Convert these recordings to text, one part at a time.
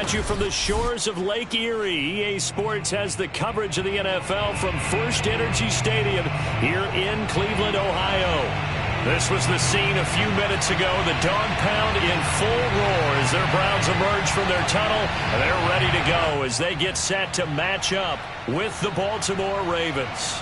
at you from the shores of Lake Erie. EA Sports has the coverage of the NFL from First Energy Stadium here in Cleveland, Ohio. This was the scene a few minutes ago. The dog pound in full roar as their Browns emerge from their tunnel. And they're ready to go as they get set to match up with the Baltimore Ravens.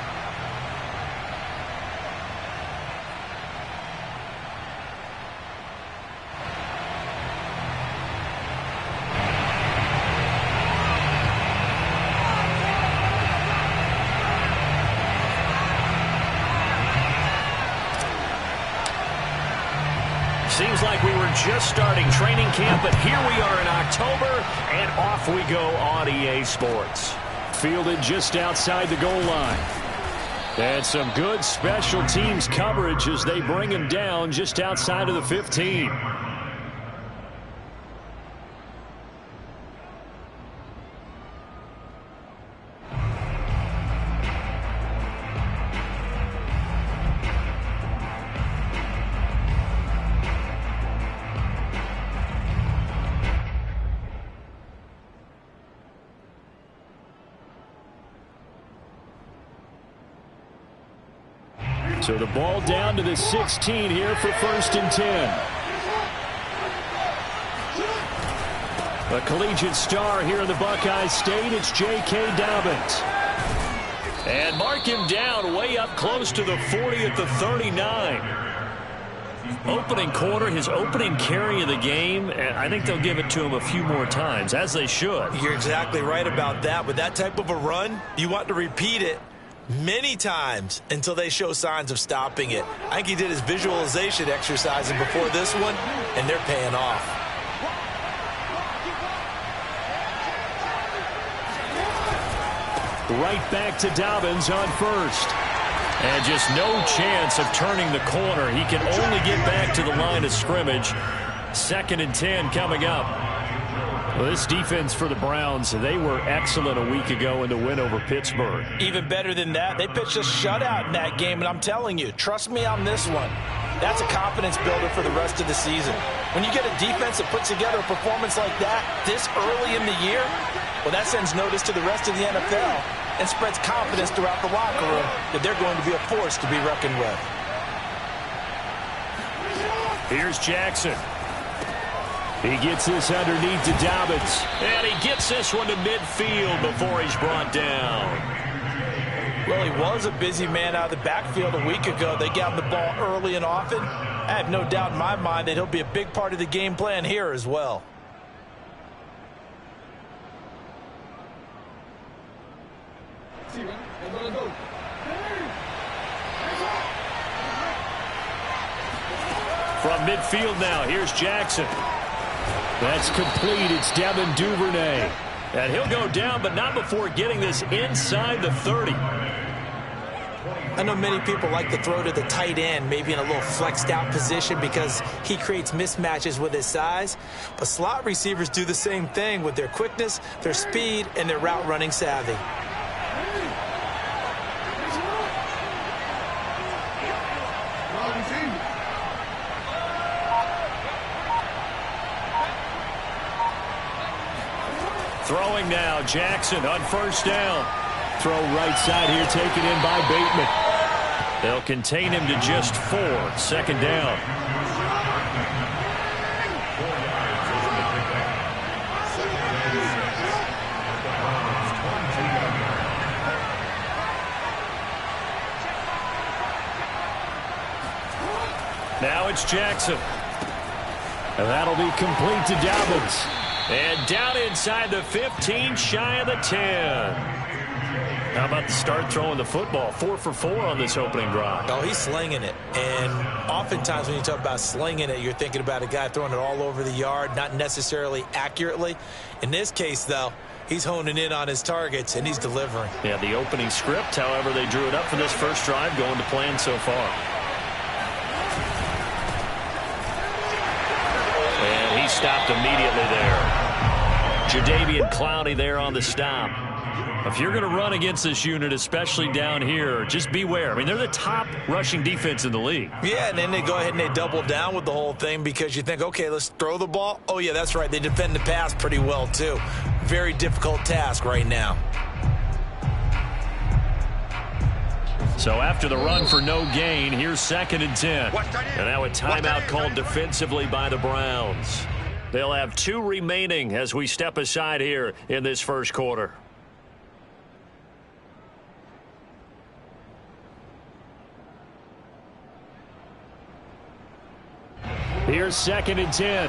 Seems like we were just starting training camp, but here we are in October, and off we go on EA Sports. Fielded just outside the goal line. And some good special teams coverage as they bring him down just outside of the 15. So the ball down to the 16 here for 1st and 10. A collegiate star here in the Buckeye State, it's J.K. Dobbins. And mark him down way up close to the 40 at the 39. Opening quarter, his opening carry of the game, and I think they'll give it to him a few more times, as they should. You're exactly right about that. With that type of a run, you want to repeat it many times until they show signs of stopping it. I think he did his visualization exercising before this one, and they're paying off. Right back to Dobbins on 1st. And just no chance of turning the corner. He can only get back to the line of scrimmage. 2nd and 10 coming up. Well, this defense for the Browns, they were excellent a week ago in the win over Pittsburgh. Even better than that, they pitched a shutout in that game, and I'm telling you, trust me on this one. That's a confidence builder for the rest of the season. When you get a defense that puts together a performance like that this early in the year, well, that sends notice to the rest of the NFL and spreads confidence throughout the locker room that they're going to be a force to be reckoned with. Here's Jackson. He gets this underneath to Dobbins. And he gets this one to midfield before he's brought down. Well, he was a busy man out of the backfield a week ago. They got him the ball early and often. I have no doubt in my mind that he'll be a big part of the game plan here as well. From midfield now, here's Jackson. That's complete. It's Devin Duvernay. And he'll go down, but not before getting this inside the 30. I know many people like to throw to the tight end, maybe in a little flexed out position because he creates mismatches with his size. But slot receivers do the same thing with their quickness, their speed, and their route running savvy. Throwing now, Jackson on 1st down. Throw right side here, taken in by Bateman. They'll contain him to just 4. 2nd down. Now it's Jackson. And that'll be complete to Dobbins. And down inside the 15, shy of the 10. How about the start throwing the football? 4 for 4 on this opening drive. Oh, he's slinging it. And oftentimes when you talk about slinging it, you're thinking about a guy throwing it all over the yard, not necessarily accurately. In this case, though, he's honing in on his targets, and he's delivering. Yeah, the opening script, however, they drew it up for this first drive, going to plan so far. And he stopped immediately there. Jadeveon Clowney there on the stop. If you're going to run against this unit, especially down here, just beware. I mean, they're the top rushing defense in the league. Yeah, and then they go ahead and they double down with the whole thing because you think, okay, let's throw the ball. Oh, yeah, that's right. They defend the pass pretty well, too. Very difficult task right now. So after the run for no gain, here's 2nd and 10. And now a timeout called defensively by the Browns. They'll have 2 remaining as we step aside here in this first quarter. Here's 2nd and 10.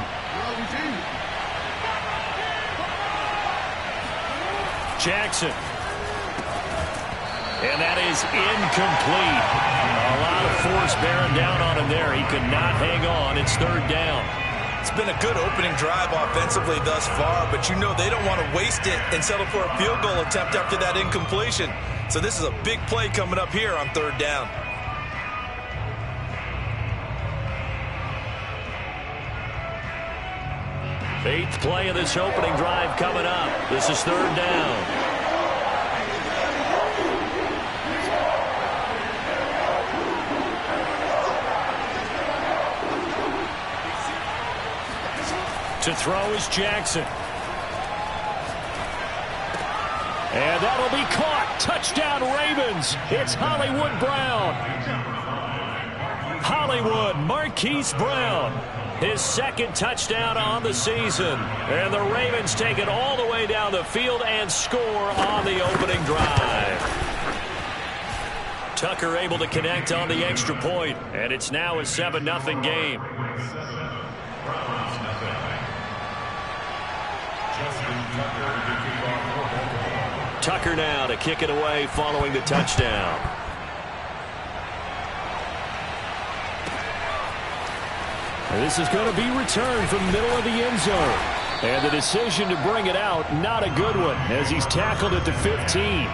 Jackson. And that is incomplete. A lot of force bearing down on him there. He could not hang on. It's 3rd down. It's been a good opening drive offensively thus far, but you know they don't want to waste it and settle for a field goal attempt after that incompletion. So this is a big play coming up here on 3rd down. Eighth play of this opening drive coming up. This is 3rd down. To throw is Jackson. And that'll be caught. Touchdown Ravens. It's Hollywood Brown. Hollywood Marquise Brown. His 2nd touchdown on the season. And the Ravens take it all the way down the field and score on the opening drive. Tucker able to connect on the extra point, and it's now a 7-0 game. Tucker now to kick it away following the touchdown. This is going to be returned from the middle of the end zone. And the decision to bring it out, not a good one, as he's tackled at the 15.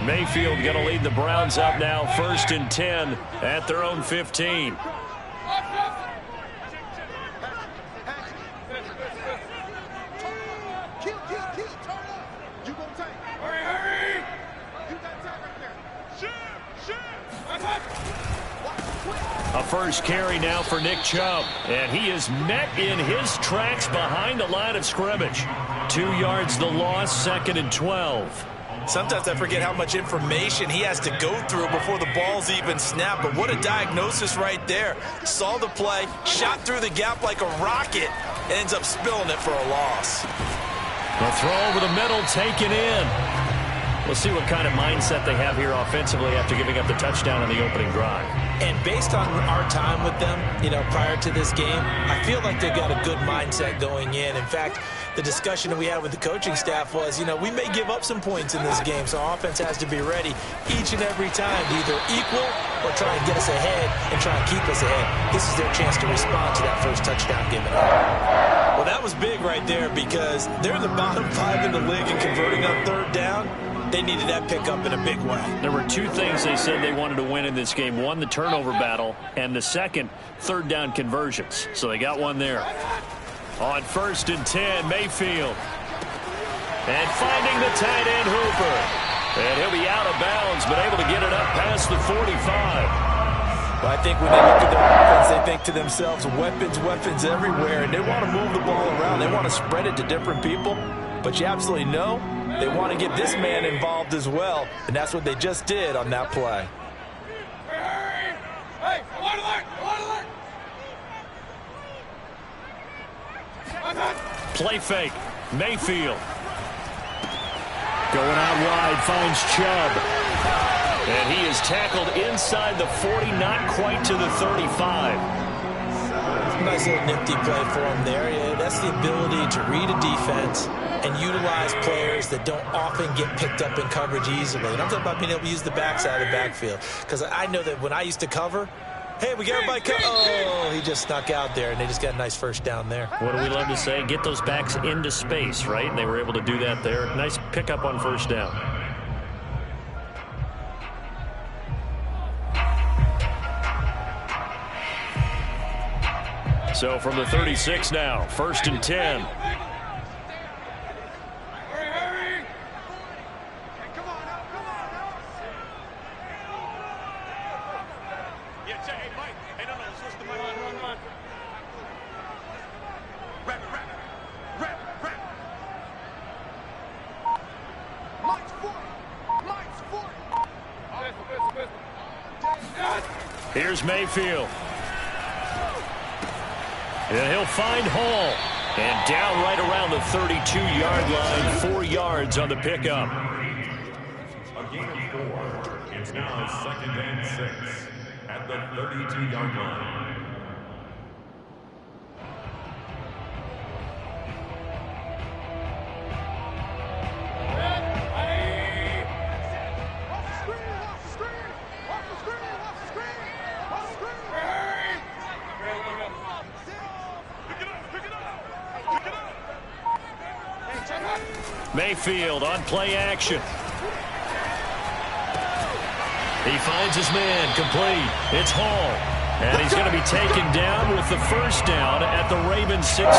Mayfield going to lead the Browns up now, 1st and 10 at their own 15. A first carry now for Nick Chubb, and he is met in his tracks behind the line of scrimmage. 2 yards the loss, 2nd and 12. Sometimes I forget how much information he has to go through before the ball's even snapped, but what a diagnosis right there. Saw the play, shot through the gap like a rocket, and ends up spilling it for a loss. The throw over the middle, taken in. We'll see what kind of mindset they have here offensively after giving up the touchdown on the opening drive. And based on our time with them, prior to this game, I feel like they've got a good mindset going in. In fact, the discussion that we had with the coaching staff was, we may give up some points in this game, so our offense has to be ready each and every time to either equal or try and get us ahead and try and keep us ahead. This is their chance to respond to that first touchdown given up. Well, that was big right there because they're in the bottom 5 in the league and converting on 3rd down. They needed that pickup in a big way. There were 2 things they said they wanted to win in this game. One, the turnover battle, and the second, 3rd down conversions. So they got one there. On 1st and 10, Mayfield. And finding the tight end, Hooper. And he'll be out of bounds, but able to get it up past the 45. Well, I think when they look at their offense, they think to themselves, weapons, weapons everywhere, and they want to move the ball around. They want to spread it to different people, but you absolutely know they want to get this man involved as well, and that's what they just did on that play. Play fake. Mayfield. Going out wide, finds Chubb. And he is tackled inside the 40, not quite to the 35. Nice little nifty play for him there. Yeah, that's the ability to read a defense and utilize players that don't often get picked up in coverage easily. And I'm talking about being able to use the backside of the backfield. Because I know that when I used to cover, hey, we got everybody covered. Oh, he just snuck out there, and they just got a nice first down there. What do we love to say? Get those backs into space, right? And they were able to do that there. Nice pickup on 1st down. So from the 36 now, 1st and 10. Here's Mayfield. And he'll find Hall. And down right around the 32-yard line, 4 yards on the pickup. A gain of 4. It's now 2nd and 6 at the 32-yard line. Mayfield on play action. He finds his man complete. It's Hall. And he's going to be taken down with the first down at the Ravens 16.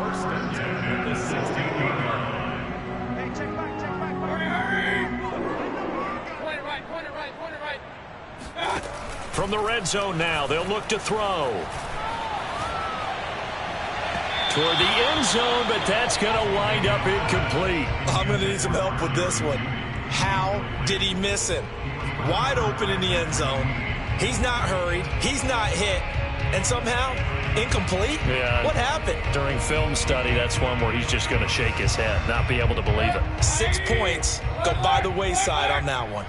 First and 10 at the 16-yard line. Hey, check back. Point it right. From the red zone now, they'll look to throw. Toward the end zone, but that's going to wind up incomplete. I'm going to need some help with this one. How did he miss him? Wide open in the end zone. He's not hurried. He's not hit. And somehow, incomplete? Yeah. What happened? During film study, that's one where he's just going to shake his head, not be able to believe it. 6 points go by the wayside on that one.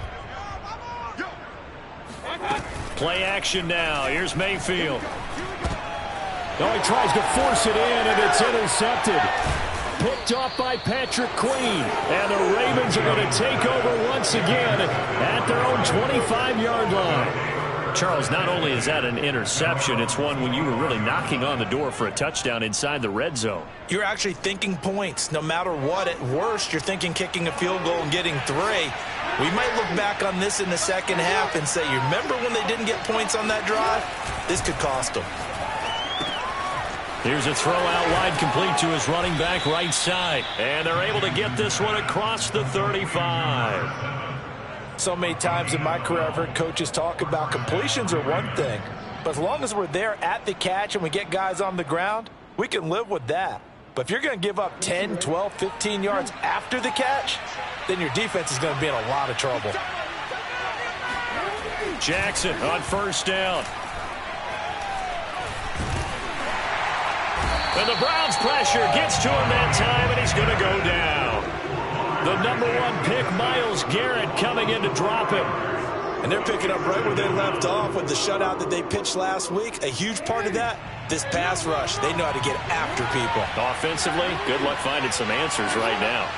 Play action now. Here's Mayfield. Oh, he tries to force it in, and it's intercepted. Picked off by Patrick Queen. And the Ravens are going to take over once again at their own 25-yard line. Charles, not only is that an interception, it's one when you were really knocking on the door for a touchdown inside the red zone. You're actually thinking points. No matter what, at worst, you're thinking kicking a field goal and getting 3. We might look back on this in the second half and say, you remember when they didn't get points on that drive? This could cost them. Here's a throw out wide, complete to his running back right side. And they're able to get this one across the 35. So many times in my career I've heard coaches talk about completions are one thing. But as long as we're there at the catch and we get guys on the ground, we can live with that. But if you're going to give up 10, 12, 15 yards after the catch, then your defense is going to be in a lot of trouble. Jackson on first down. And the Browns' pressure gets to him that time, and he's going to go down. The number 1 pick, Myles Garrett, coming in to drop him. And they're picking up right where they left off with the shutout that they pitched last week. A huge part of that, this pass rush. They know how to get after people. Offensively, good luck finding some answers right now.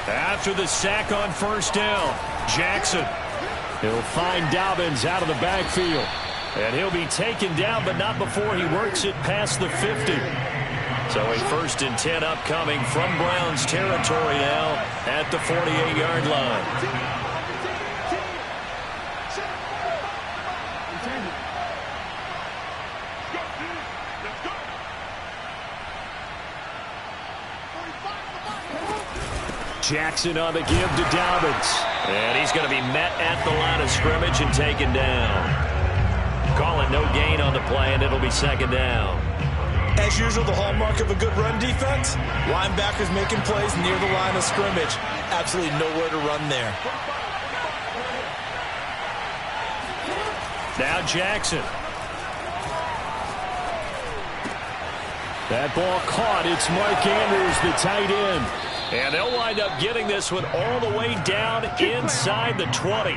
After the sack on first down, Jackson. He'll find Dobbins out of the backfield. And he'll be taken down, but not before he works it past the 50. So a 1st and 10 upcoming from Browns territory now at the 48-yard line. Jackson on the give to Dobbins. And he's going to be met at the line of scrimmage and taken down. Calling no gain on the play, and it'll be 2nd down. As usual, the hallmark of a good run defense, linebackers making plays near the line of scrimmage. Absolutely nowhere to run there. Now Jackson. That ball caught. It's Mark Andrews, the tight end. And they'll wind up getting this one all the way down inside the 20.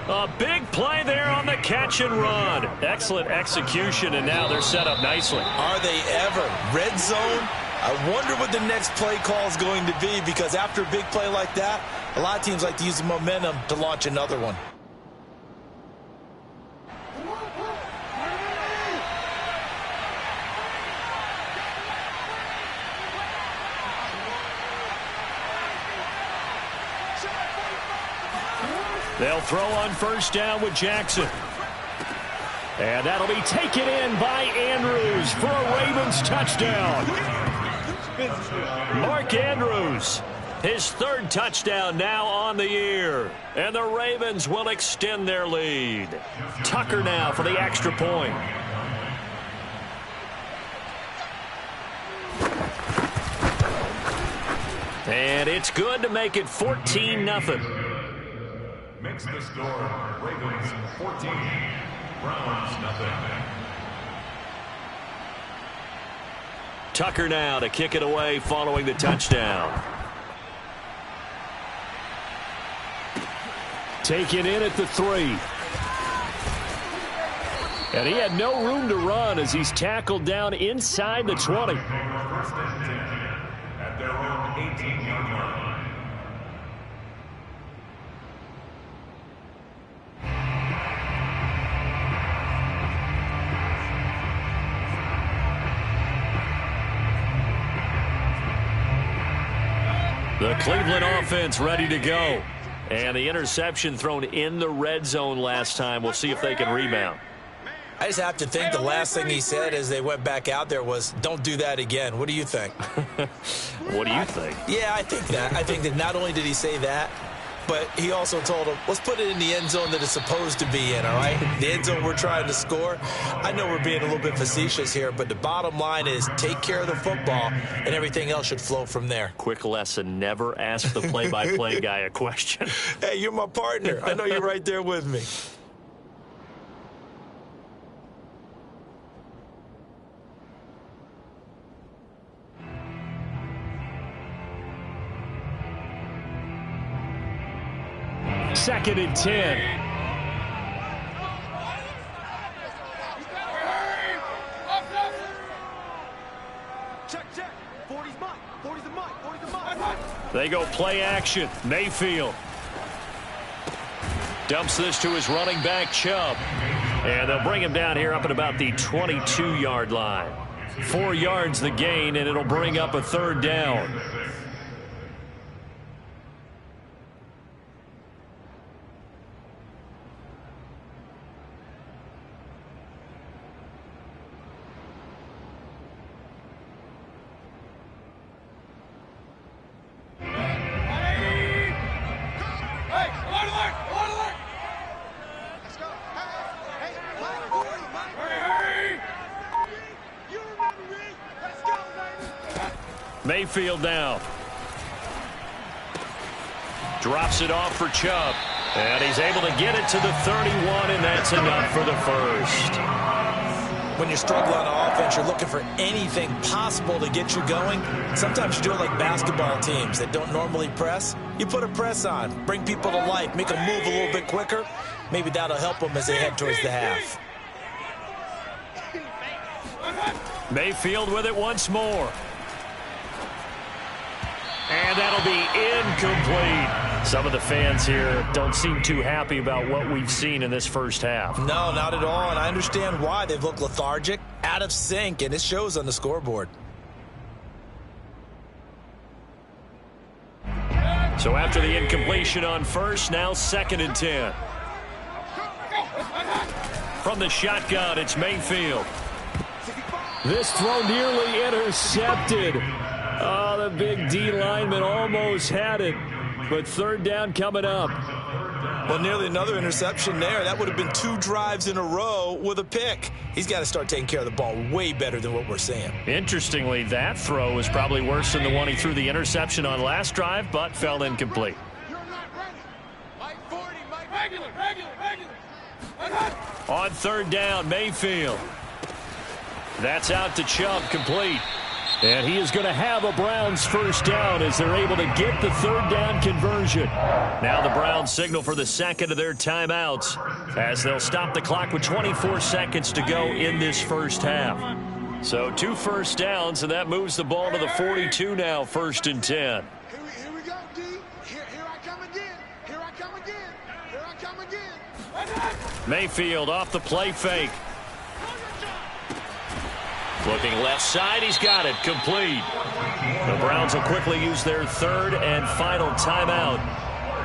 A big play there on the catch and run. Excellent execution, and now they're set up nicely. Are they ever? Red zone? I wonder what the next play call is going to be, because after a big play like that, a lot of teams like to use the momentum to launch another one. They'll throw on first down with Jackson. And that'll be taken in by Andrews for a Ravens touchdown. Mark Andrews, his third touchdown now on the year. And the Ravens will extend their lead. Tucker now for the extra point. And it's good to make it 14-0. Makes the score Ravens 14, Browns nothing. Tucker now to kick it away following the touchdown. Taken in at the 3. And he had no room to run as he's tackled down inside the 20. First and 10 at their own 18-yard line. The Cleveland offense ready to go. And the interception thrown in the red zone last time. We'll see if they can rebound. I just have to think the last thing he said as they went back out there was, don't do that again. What do you think? What do you think? Yeah, I think that. I think that not only did he say that, but he also told him, let's put it in the end zone that it's supposed to be in, all right? The end zone we're trying to score. I know we're being a little bit facetious here, but the bottom line is take care of the football, and everything else should flow from there. Quick lesson, never ask the play-by-play guy a question. Hey, you're my partner. I know you're right there with me. Second and 10. Check. 40's mine. 40's the mine. 40's the mine. They go play action. Mayfield dumps this to his running back, Chubb. And they'll bring him down here up at about the 22-yard line. 4 yards the gain, and it'll bring up a third down. Mayfield now. Drops it off for Chubb. And he's able to get it to the 31, and that's enough for the first. When you're struggling on offense, you're looking for anything possible to get you going. Sometimes you do it like basketball teams that don't normally press. You put a press on, bring people to life, make them move a little bit quicker. Maybe that'll help them as they head towards the half. Mayfield with it once more. And that'll be incomplete. Some of the fans here don't seem too happy about what we've seen in this first half. No, not at all, and I understand why. They've looked lethargic, out of sync, and it shows on the scoreboard. So after the incompletion on first, now second and 10. From the shotgun, it's Mayfield. This throw nearly intercepted. Oh, the big D lineman almost had it, but third down coming up. Well, nearly another interception there. That would have been 2 drives in a row with a pick. He's got to start taking care of the ball way better than what we're seeing. Interestingly, that throw was probably worse than the one he threw the interception on last drive, but fell incomplete. You're not ready. Mike 40, Mike regular. On third down, Mayfield. That's out to Chubb, complete. And he is going to have a Browns first down as they're able to get the third down conversion. Now the Browns signal for the second of their timeouts as they'll stop the clock with 24 seconds to go in this first half. So 2 first downs, and that moves the ball to the 42 now, first and 10. Here we go, D. Here I come again. Mayfield off the play fake. Looking left side, he's got it, complete. The Browns will quickly use their third and final timeout.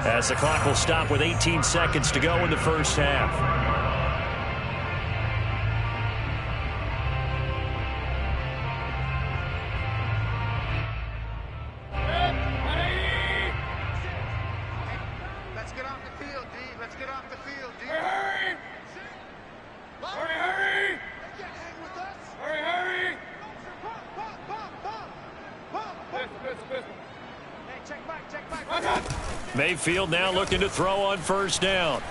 as the clock will stop with 18 seconds to go in the first half. Mayfield now looking to throw on first down.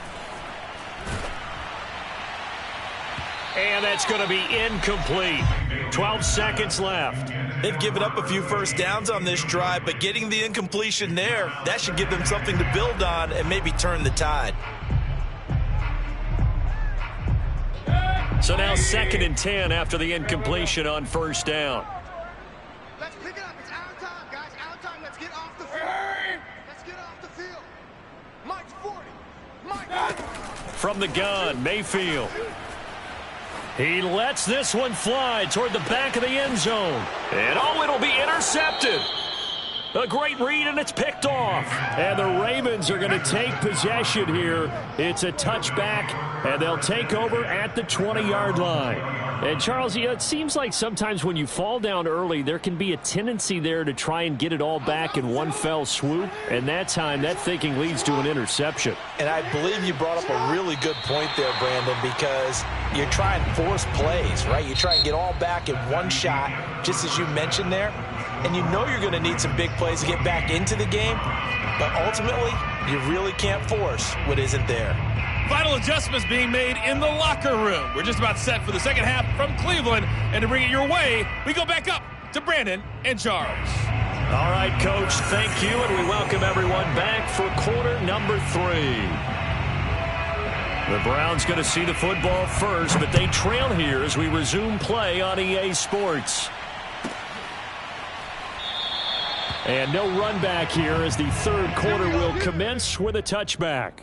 And that's going to be incomplete. 12 seconds left. They've given up a few first downs on this drive, but getting the incompletion there, that should give them something to build on and maybe turn the tide. So now 2nd and 10 after the incompletion on first down. Let's pick it up. It's our time, guys. Our time. Let's get off the field. Let's get off the field. Mike's 40. Mike. From the gun, Mayfield. He lets this one fly toward the back of the end zone. And it'll be intercepted. A great read, and it's picked off. And the Ravens are going to take possession here. It's a touchback, and they'll take over at the 20-yard line. And, Charles, it seems like sometimes when you fall down early, there can be a tendency there to try and get it all back in one fell swoop. And that time, that thinking leads to an interception. And I believe you brought up a really good point there, Brandon, because you try and force plays, right? You try and get all back in one shot, just as you mentioned there. And you know you're going to need some big plays to get back into the game. But ultimately, you really can't force what isn't there. Final adjustments being made in the locker room. We're just about set for the second half from Cleveland. And to bring it your way, we go back up to Brandon and Charles. All right, Coach, thank you. And we welcome everyone back for quarter number 3. The Browns going to see the football first, but they trail here as we resume play on EA Sports. And no run back here as the third quarter will commence with a touchback.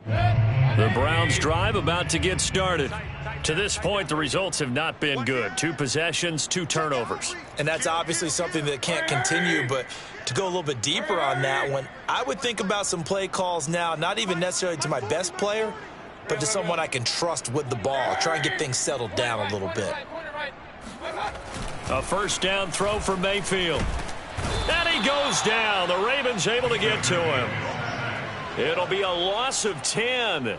The Browns drive about to get started. To this point, the results have not been good. 2 possessions, 2 turnovers. And that's obviously something that can't continue, but to go a little bit deeper on that one, I would think about some play calls now, not even necessarily to my best player, but to someone I can trust with the ball. Try and get things settled down a little bit. A first down throw for Mayfield. And he goes down. The Ravens able to get to him. It'll be a loss of 10,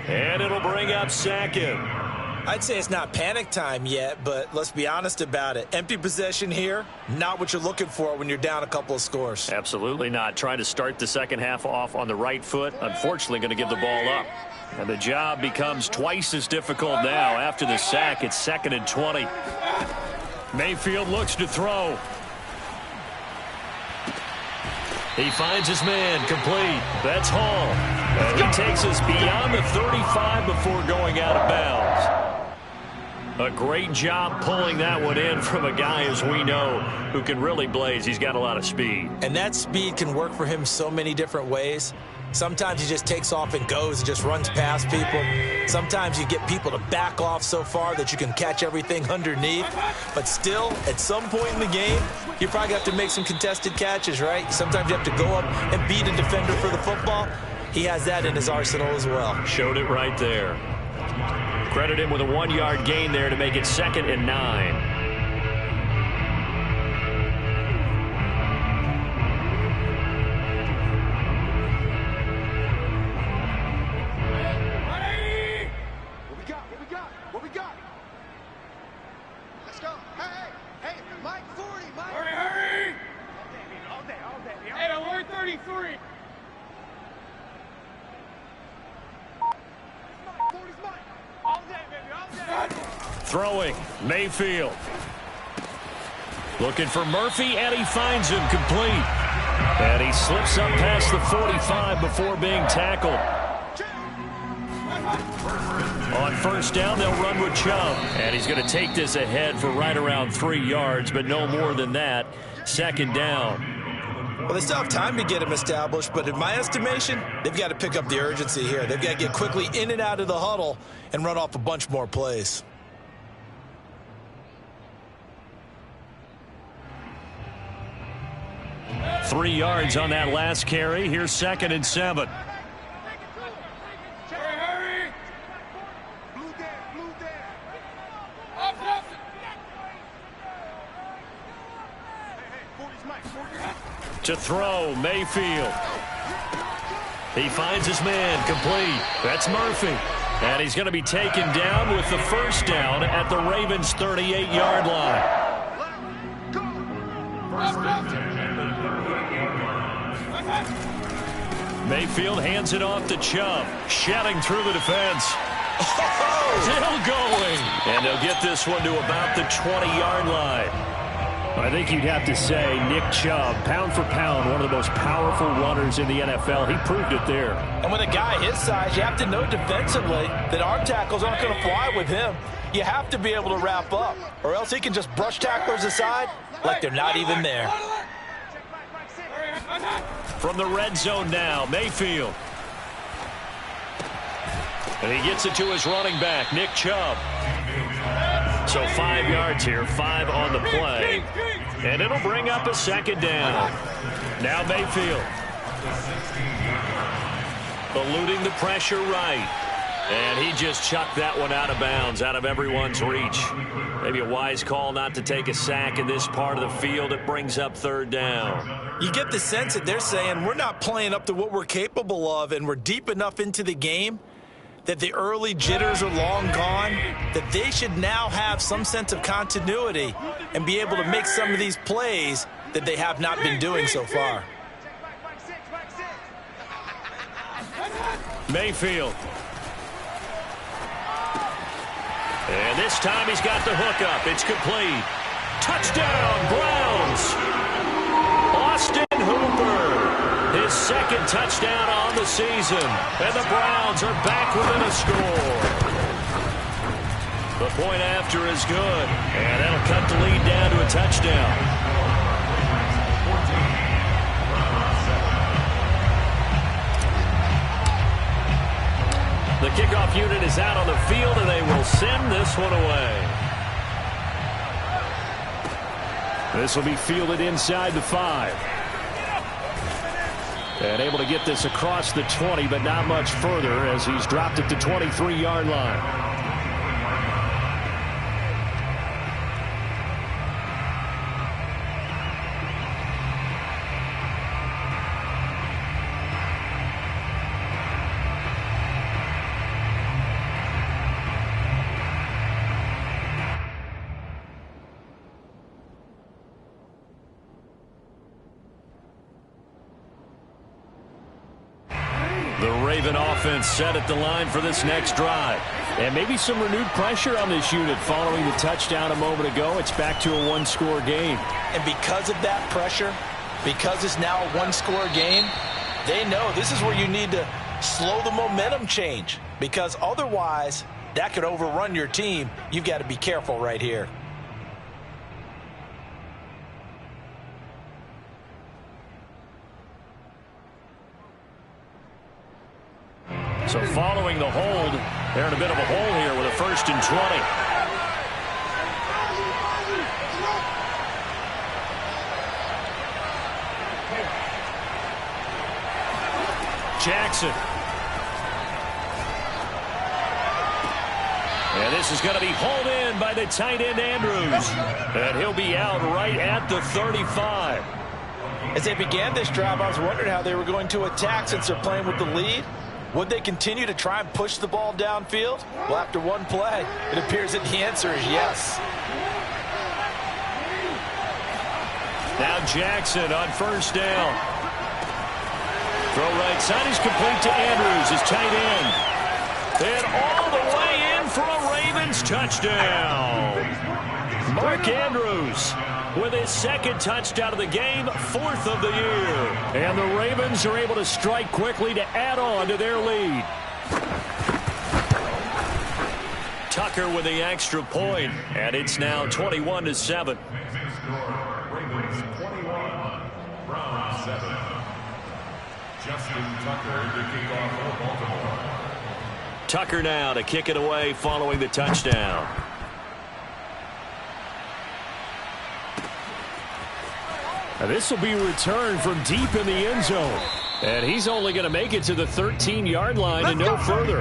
and it'll bring up 2nd. I'd say it's not panic time yet, but let's be honest about it. Empty possession here, not what you're looking for when you're down a couple of scores. Absolutely not. Trying to start the second half off on the right foot. Unfortunately, going to give the ball up. And the job becomes twice as difficult now. After the sack, it's 2nd and 20. Mayfield looks to throw. He finds his man, complete. That's Hall. And he takes us beyond the 35 before going out of bounds. A great job pulling that one in from a guy, as we know, who can really blaze. He's got a lot of speed. And that speed can work for him so many different ways. Sometimes he just takes off and goes and just runs past people. Sometimes you get people to back off so far that you can catch everything underneath. But still, at some point in the game, you probably have to make some contested catches, right? Sometimes you have to go up and beat a defender for the football. He has that in his arsenal as well. Showed it right there. Credit him with a 1-yard gain there to make it 2nd and 9. Throwing, Mayfield. Looking for Murphy, and he finds him complete. And he slips up past the 45 before being tackled. On first down, they'll run with Chubb. And he's going to take this ahead for right around 3 yards, but no more than that. 2nd down. Well, they still have time to get him established, but in my estimation, they've got to pick up the urgency here. They've got to get quickly in and out of the huddle and run off a bunch more plays. Three yards on that last carry. Here's 2nd and 7. To throw, Mayfield. He finds his man, complete. That's Murphy. And he's going to be taken down with the first down at the Ravens' 38-yard line. Mayfield hands it off to Chubb, shedding through the defense. Still going. And they'll get this one to about the 20-yard line. I think you'd have to say Nick Chubb, pound for pound, one of the most powerful runners in the NFL. He proved it there. And with a guy his size, you have to know defensively that arm tackles aren't going to fly with him. You have to be able to wrap up, or else he can just brush tacklers aside like they're not even there. From the red zone now, Mayfield. And he gets it to his running back, Nick Chubb. So 5 yards here, 5 on the play. And it'll bring up a 2nd down. Now Mayfield. Eluding the pressure right. And he just chucked that one out of bounds, out of everyone's reach. Maybe a wise call not to take a sack in this part of the field. It brings up 3rd down. You get the sense that they're saying we're not playing up to what we're capable of, and we're deep enough into the game that the early jitters are long gone, that they should now have some sense of continuity and be able to make some of these plays that they have not been doing so far. Mayfield. And this time he's got the hookup. It's complete. Touchdown, Browns. Austin Hooper. His 2nd touchdown on the season. And the Browns are back within a score. The point after is good. And that'll cut the lead down to a touchdown. The kickoff unit is out on the field, and they will send this one away. This will be fielded inside the 5. And able to get this across the 20, but not much further as he's dropped it to 23-yard line. Offense set at the line for this next drive. And maybe some renewed pressure on this unit following the touchdown a moment ago. It's back to a one-score game. And because of that pressure, because it's now a one-score game, they know this is where you need to slow the momentum change, because otherwise that could overrun your team. You've got to be careful right here. So following the hold, they're in a bit of a hole here with a 1st and 20. Jackson. And this is going to be hauled in by the tight end Andrews. And he'll be out right at the 35. As they began this drive, I was wondering how they were going to attack since they're playing with the lead. Would they continue to try and push the ball downfield? Well, after one play, it appears that the answer is yes. Now Jackson on 1st down. Throw right side is complete to Andrews, his tight end. And all the way in for a Ravens touchdown. Mark Andrews with his 2nd touchdown of the game, 4th of the year. And the Ravens are able to strike quickly to add on to their lead. Tucker with the extra point, and it's now 21-7. Ravens 21, Browns 7. Justin Tucker to kick off for Baltimore. Tucker now to kick it away following the touchdown. And this will be returned from deep in the end zone. And he's only going to make it to the 13-yard line and no further.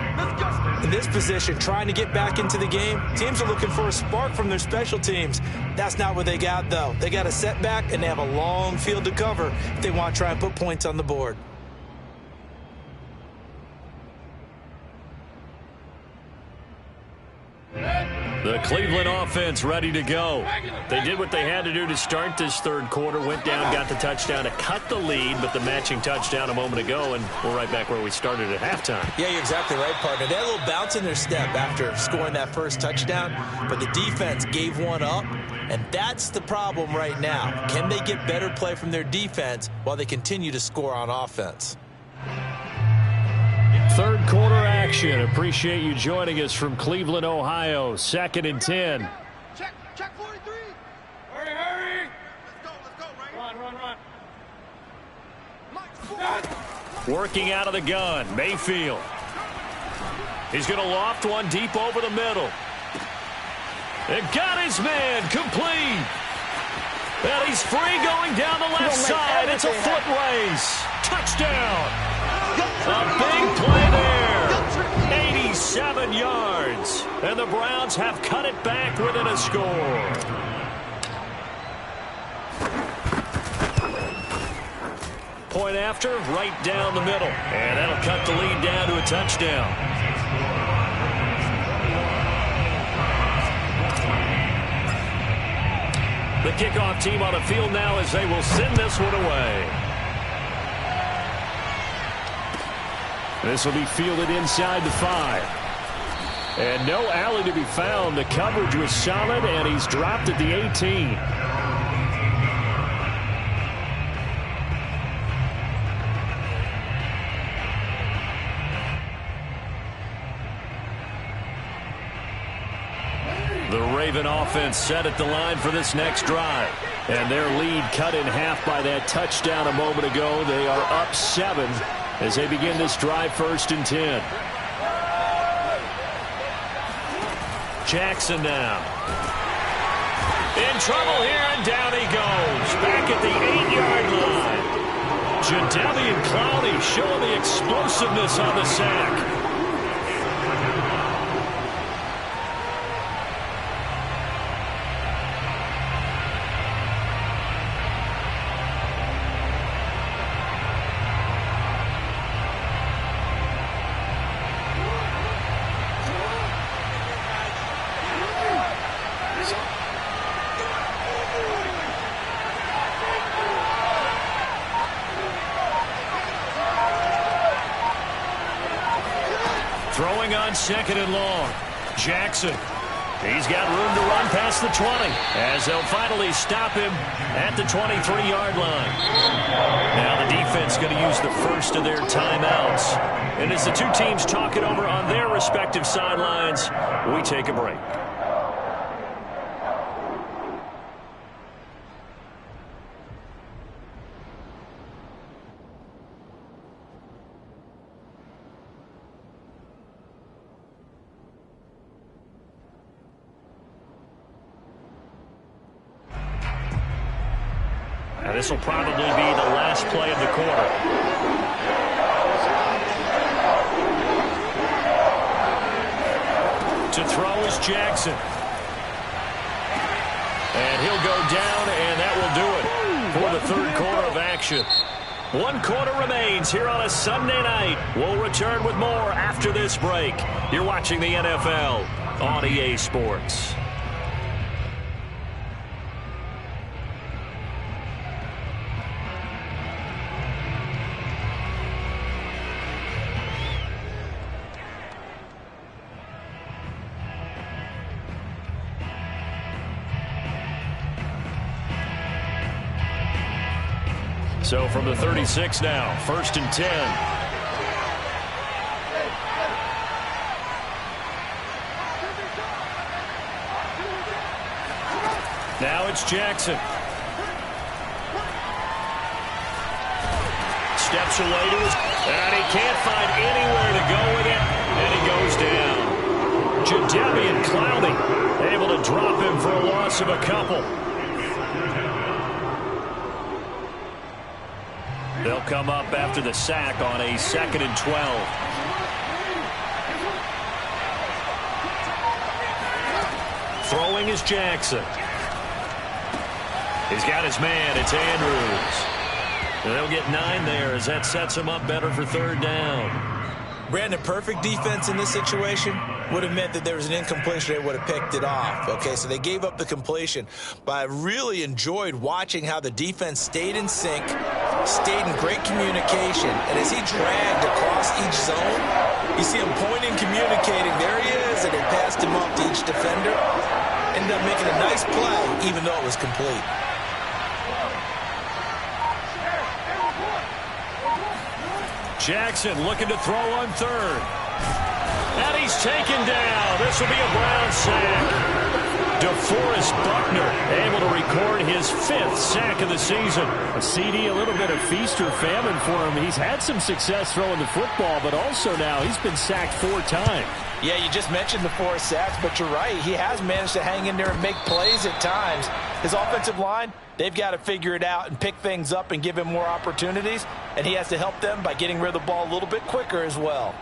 In this position, trying to get back into the game, teams are looking for a spark from their special teams. That's not what they got, though. They got a setback, and they have a long field to cover if they want to try and put points on the board. The Cleveland offense ready to go. They did what they had to do to start this third quarter, went down, got the touchdown to cut the lead, but the matching touchdown a moment ago, and we're right back where we started at halftime. Yeah, you're exactly right, partner. They had a little bounce in their step after scoring that first touchdown, but the defense gave one up, and that's the problem right now. Can they get better play from their defense while they continue to score on offense? Third quarter action. Appreciate you joining us from Cleveland, Ohio. 2nd and 10. Check 43. Hurry. Let's go, Ray. Run. Working out of the gun. Mayfield. He's going to loft one deep over the middle. And got his man complete. And he's free going down the left side. It's a foot race. Touchdown. A big play there. 87 yards. And the Browns have cut it back within a score. Point after, right down the middle. And that'll cut the lead down to a touchdown. The kickoff team on the field now as they will send this one away. This will be fielded inside the 5. And no alley to be found. The coverage was solid, and he's dropped at the 18. The Raven offense set at the line for this next drive. And their lead cut in half by that touchdown a moment ago. They are up 7 as they begin this drive. 1st and 10. Jackson now. In trouble here, and down he goes. Back at the 8-yard line. Jadeveon Clowney showing the explosiveness on the sack. Throwing on 2nd and long. Jackson. He's got room to run past the 20 as they'll finally stop him at the 23-yard line. Now the defense going to use the first of their timeouts. And as the two teams talk it over on their respective sidelines, we take a break. This will probably be the last play of the quarter. To throw is Jackson. And he'll go down, and that will do it for the third quarter of action. 1 quarter remains here on a Sunday night. We'll return with more after this break. You're watching the NFL on EA Sports. So from the 36 now, 1st and 10. Now it's Jackson. steps away to his, and he can't find anywhere to go with it, and he goes down. Jadeveon Clowney able to drop him for a loss of a couple. They'll come up after the sack on a 2nd and 12. Throwing is Jackson. He's got his man. It's Andrews. They'll get 9 there as that sets him up better for 3rd down. Brandon, perfect defense in this situation would have meant that there was an incompletion. They would have picked it off. Okay, so they gave up the completion. But I really enjoyed watching how the defense stayed in sync, stayed in great communication. And as he dragged across each zone, you see him pointing, communicating. There he is, and they passed him up to each defender. Ended up making a nice play, even though it was complete. Jackson looking to throw on 3rd. And he's taken down. This will be a Brown sack. DeForest Buckner able to record his 5th sack of the season. A CD, a little bit of feast or famine for him. He's had some success throwing the football, but also now he's been sacked 4 times. Yeah, you just mentioned the 4 sacks, but you're right. He has managed to hang in there and make plays at times. His offensive line, they've got to figure it out and pick things up and give him more opportunities, and he has to help them by getting rid of the ball a little bit quicker as well.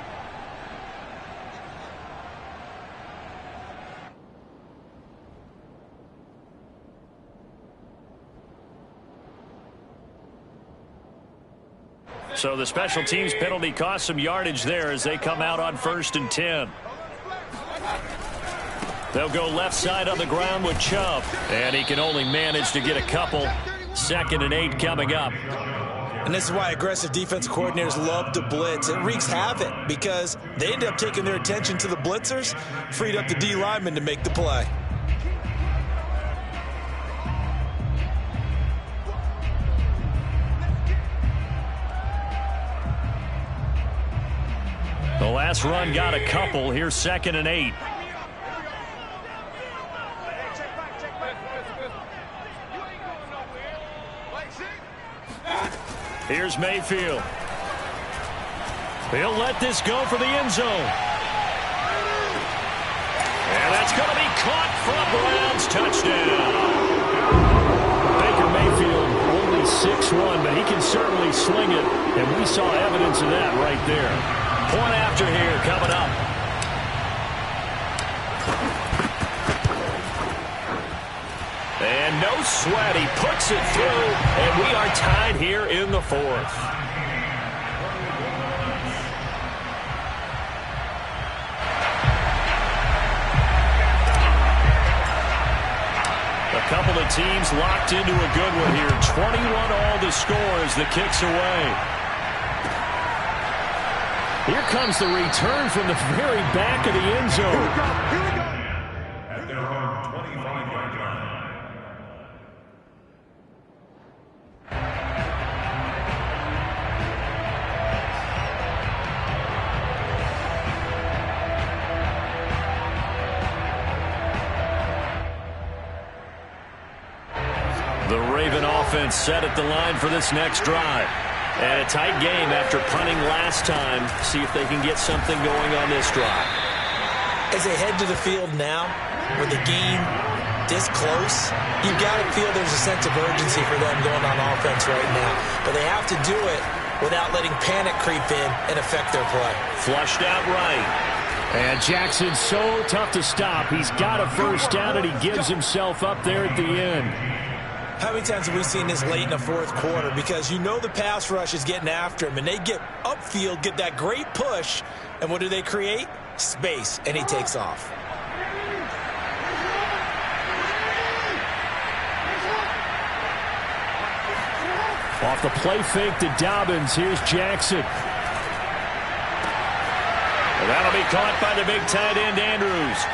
So the special teams penalty cost some yardage there as they come out on 1st and 10. They'll go left side on the ground with Chubb. And he can only manage to get a couple. 2nd and 8 coming up. And this is why aggressive defensive coordinators love to blitz. It wreaks havoc because they end up taking their attention to the blitzers, freed up the D lineman to make the play. The last run got a couple. Here's 2nd and 8. Here's Mayfield. He'll let this go for the end zone. And that's going to be caught for a Browns touchdown. Baker Mayfield only 6'1", but he can certainly sling it, and we saw evidence of that right there. Point after here coming up. And no sweat. He puts it through, and we are tied here in the 4th. A couple of teams locked into a good one here. 21-all the score as the kick's away. Here comes the return from the very back of the end zone. Here we go. At their own 25-yard line. The Raven offense set at the line for this next drive. And a tight game after punting last time. See if they can get something going on this drive. As they head to the field now, with the game this close, you've got to feel there's a sense of urgency for them going on offense right now. But they have to do it without letting panic creep in and affect their play. Flushed out right. And Jackson's so tough to stop. He's got a first down, and he gives himself up there at the end. How many times have we seen this late in the 4th quarter? Because you know the pass rush is getting after him, and they get upfield, get that great push, and what do they create? Space, and he takes off. Off the play fake to Dobbins, here's Jackson. And that'll be caught by the big tight end, Andrews.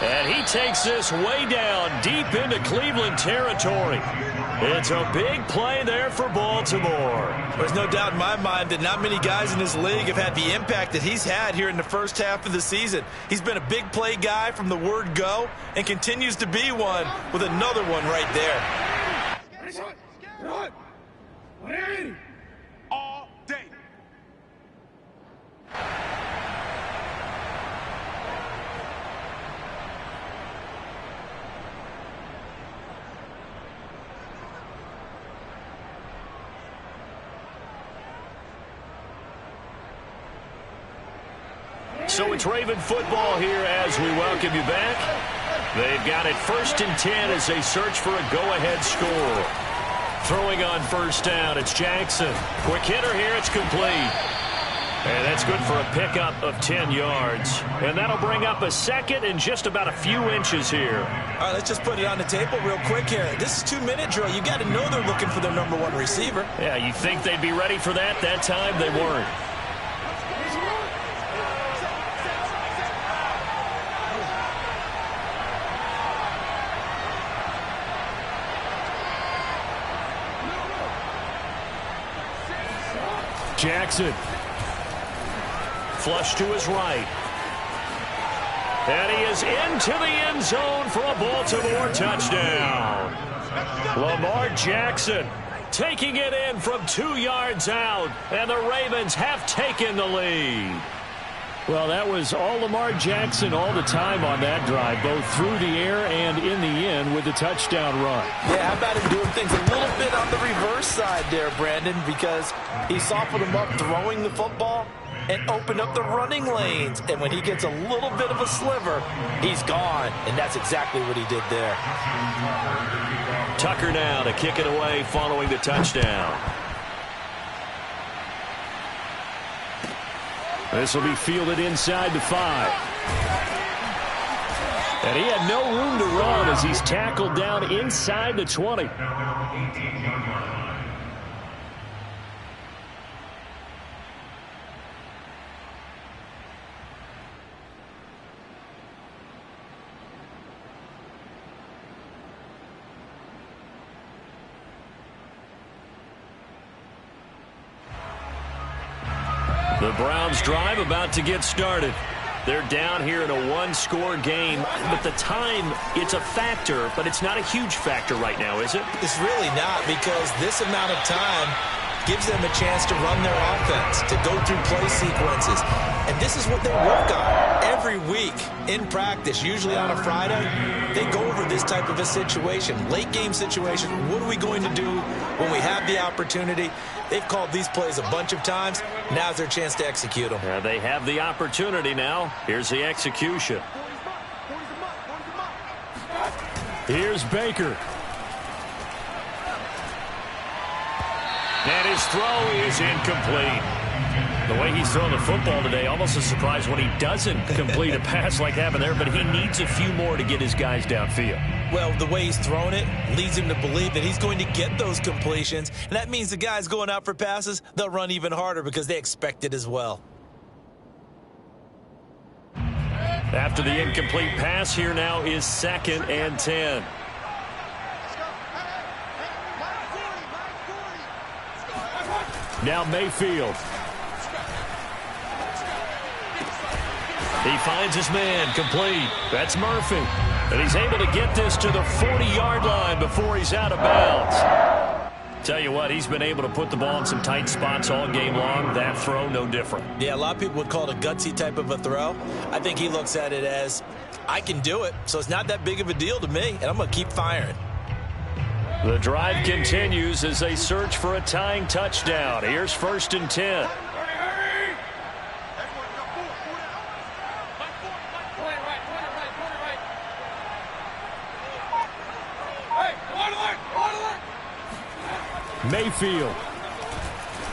And he takes this way down deep into Cleveland territory. It's a big play there for Baltimore. There's no doubt in my mind that not many guys in this league have had the impact that he's had here in the first half of the season. He's been a big play guy from the word go and continues to be one with another one right there. All day. So it's Raven football here as we welcome you back. They've got it 1st and 10 as they search for a go-ahead score. Throwing on 1st down, it's Jackson. Quick hitter here, it's complete. And that's good for a pickup of 10 yards. And that'll bring up a 2nd and just about a few inches here. All right, let's just put it on the table real quick here. This is 2-minute drill. You got to know they're looking for their number 1 receiver. Yeah, you think they'd be ready for that? That time they weren't. Jackson. Flush to his right. And he is into the end zone for a Baltimore touchdown. Lamar Jackson taking it in from 2 yards out, and the Ravens have taken the lead. Well, that was all Lamar Jackson all the time on that drive, both through the air and in the end with the touchdown run. Yeah, how about him doing things a little bit on the reverse side there, Brandon, because he softened him up throwing the football and opened up the running lanes. And when he gets a little bit of a sliver, he's gone. And that's exactly what he did there. Tucker now to kick it away following the touchdown. This will be fielded inside the 5. And he had no room to run as he's tackled down inside the 20. The Browns drive about to get started. They're down here in a 1-score game, but the time, it's a factor, but it's not a huge factor right now, is it? It's really not, because this amount of time gives them a chance to run their offense, to go through play sequences. And this is what they work on every week in practice, usually on a Friday. They go over this type of a situation, late game situation. What are we going to do when we have the opportunity? They've called these plays a bunch of times. Now's their chance to execute them. Yeah, they have the opportunity now. Here's the execution. Here's Baker. And his throw is incomplete. The way he's throwing the football today, almost a surprise when he doesn't complete a pass like happened there, but he needs a few more to get his guys downfield. Well, the way he's thrown it leads him to believe that he's going to get those completions, and that means the guys going out for passes, they'll run even harder because they expect it as well. After the incomplete pass, here now is 2nd and 10. Now Mayfield. He finds his man, complete. That's Murphy. And he's able to get this to the 40-yard line before he's out of bounds. Tell you what, he's been able to put the ball in some tight spots all game long. That throw, no different. Yeah, a lot of people would call it a gutsy type of a throw. I think he looks at it as, I can do it, so it's not that big of a deal to me, and I'm going to keep firing. The drive continues as they search for a tying touchdown. Here's 1st and 10. Mayfield.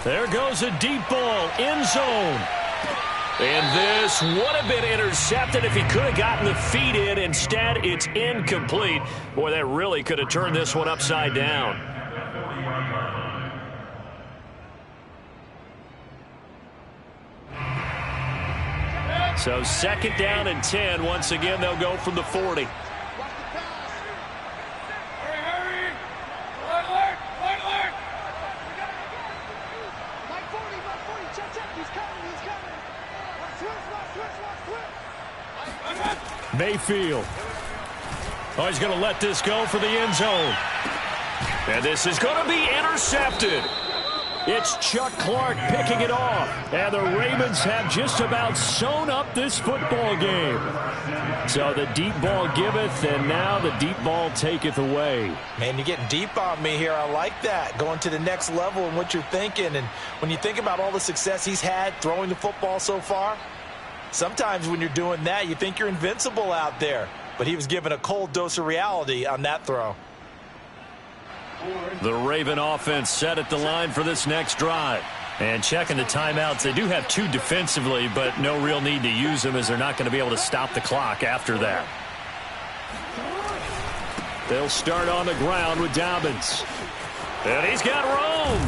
There goes a deep ball, end zone. And this would have been intercepted if he could have gotten the feet in. Instead, it's incomplete. Boy, that really could have turned this one upside down. So 2nd down and 10. Once again, they'll go from the 40. Mayfield. Oh, he's going to let this go for the end zone. And this is going to be intercepted. It's Chuck Clark picking it off. And the Ravens have just about sewn up this football game. So the deep ball giveth, and now the deep ball taketh away. Man, you're getting deep on me here. I like that. Going to the next level in what you're thinking. And when you think about all the success he's had throwing the football so far, sometimes when you're doing that, you think you're invincible out there. But he was given a cold dose of reality on that throw. The Raven offense set at the line for this next drive. And checking the timeouts, they do have 2 defensively, but no real need to use them as they're not going to be able to stop the clock after that. They'll start on the ground with Dobbins. And he's got room.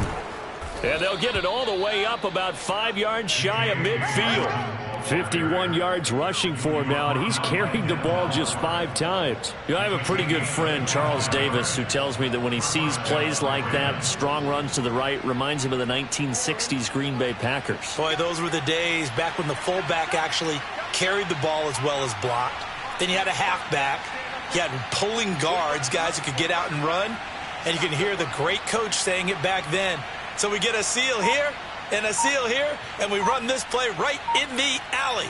And they'll get it all the way up about 5 yards shy of midfield. 51 yards rushing for him now, and he's carried the ball just 5 times. You know, I have a pretty good friend, Charles Davis, who tells me that when he sees plays like that, strong runs to the right, reminds him of the 1960s Green Bay Packers. Boy, those were the days back when the fullback actually carried the ball as well as blocked. Then you had a halfback. You had pulling guards, guys who could get out and run. And you can hear the great coach saying it back then. So we get a seal here and a seal here, and we run this play right in the alley.